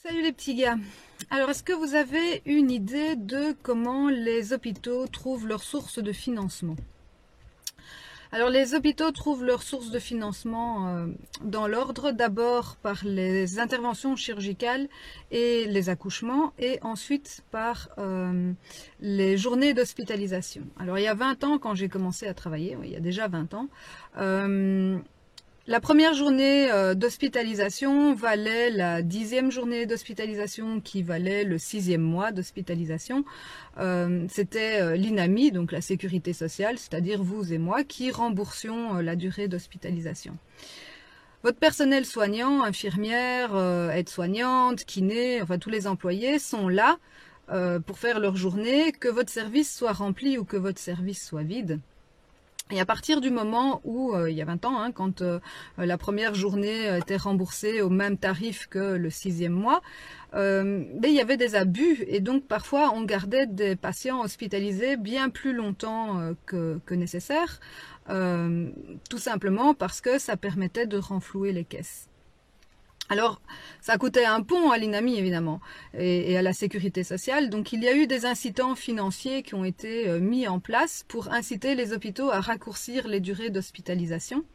Salut les petits gars. Alors, est-ce que vous avez une idée de comment les hôpitaux trouvent leurs sources de financement? Alors, les hôpitaux trouvent leurs sources de financement dans l'ordre, d'abord par les interventions chirurgicales et les accouchements, et ensuite par les journées d'hospitalisation. Alors, il y a 20 ans, quand j'ai commencé à travailler, oui, il y a déjà 20 ans, la première journée d'hospitalisation valait la 10e journée d'hospitalisation qui valait le 6e mois d'hospitalisation. C'était l'INAMI, donc la sécurité sociale, c'est-à-dire vous et moi, qui remboursions la durée d'hospitalisation. Votre personnel soignant, infirmière, aide-soignante, kiné, enfin tous les employés sont là pour faire leur journée, que votre service soit rempli ou que votre service soit vide. Et à partir du moment où, il y a 20 ans, quand la première journée était remboursée au même tarif que le 6e mois, il y avait des abus et donc parfois on gardait des patients hospitalisés bien plus longtemps que nécessaire, tout simplement parce que ça permettait de renflouer les caisses. Alors, ça coûtait un pont à l'INAMI, évidemment, et à la sécurité sociale. Donc, il y a eu des incitants financiers qui ont été mis en place pour inciter les hôpitaux à raccourcir les durées d'hospitalisation.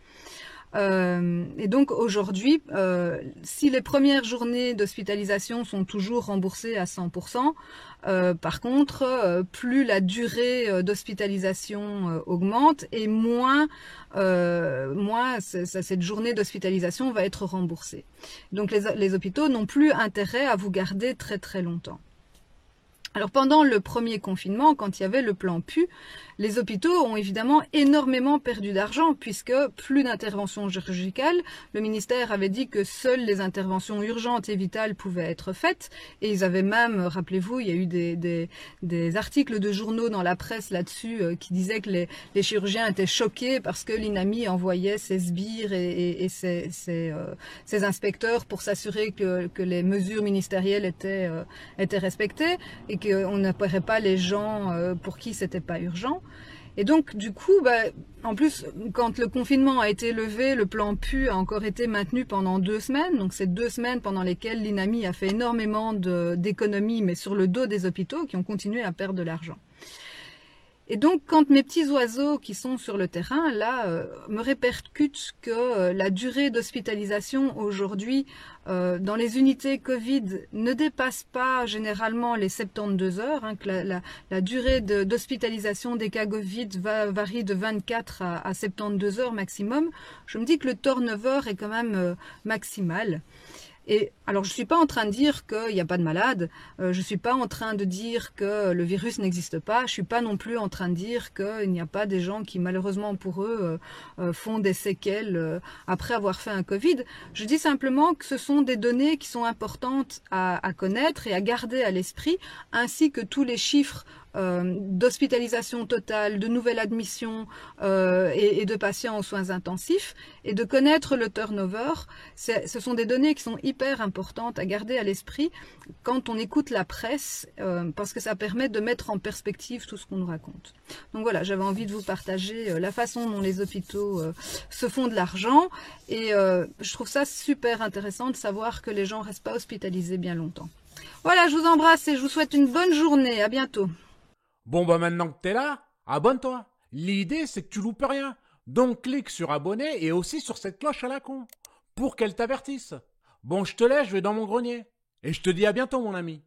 Et donc aujourd'hui, si les premières journées d'hospitalisation sont toujours remboursées à 100%, par contre, plus la durée d'hospitalisation augmente et moins cette journée d'hospitalisation va être remboursée. Donc les hôpitaux n'ont plus intérêt à vous garder très très longtemps. Alors pendant le premier confinement, quand il y avait le plan PU, les hôpitaux ont évidemment énormément perdu d'argent puisque plus d'interventions chirurgicales. Le ministère avait dit que seules les interventions urgentes et vitales pouvaient être faites et ils avaient même, rappelez-vous, il y a eu des articles de journaux dans la presse là-dessus qui disaient que les chirurgiens étaient choqués parce que l'INAMI envoyait ses sbires et ses inspecteurs pour s'assurer que les mesures ministérielles étaient respectées et qu'on n'opérait pas les gens pour qui c'était pas urgent. Et donc, du coup, en plus, quand le confinement a été levé, le plan PU a encore été maintenu pendant 2 semaines. Donc, c'est 2 semaines pendant lesquelles l'INAMI a fait énormément d'économies, mais sur le dos des hôpitaux qui ont continué à perdre de l'argent. Et donc, quand mes petits oiseaux qui sont sur le terrain, là, me répercutent que la durée d'hospitalisation aujourd'hui dans les unités Covid ne dépasse pas généralement les 72 heures, que la durée d'hospitalisation des cas Covid varie de 24 à 72 heures maximum, je me dis que le turnover est quand même maximal. Et alors, je suis pas en train de dire qu'il n'y a pas de malades, je suis pas en train de dire que le virus n'existe pas, je suis pas non plus en train de dire qu'il n'y a pas des gens qui, malheureusement pour eux, font des séquelles après avoir fait un Covid. Je dis simplement que ce sont des données qui sont importantes à connaître et à garder à l'esprit, ainsi que tous les chiffres d'hospitalisation totale, de nouvelles admissions et de patients aux soins intensifs, et de connaître le turnover. Ce sont des données qui sont hyper importantes à garder à l'esprit quand on écoute la presse, parce que ça permet de mettre en perspective tout ce qu'on nous raconte. Donc voilà, j'avais envie de vous partager la façon dont les hôpitaux se font de l'argent, et je trouve ça super intéressant de savoir que les gens ne restent pas hospitalisés bien longtemps. Voilà, je vous embrasse et je vous souhaite une bonne journée. À bientôt. Bon maintenant que t'es là, abonne-toi. L'idée c'est que tu loupes rien. Donc clique sur abonner et aussi sur cette cloche à la con pour qu'elle t'avertisse. Bon, je te laisse, je vais dans mon grenier. Et je te dis à bientôt mon ami.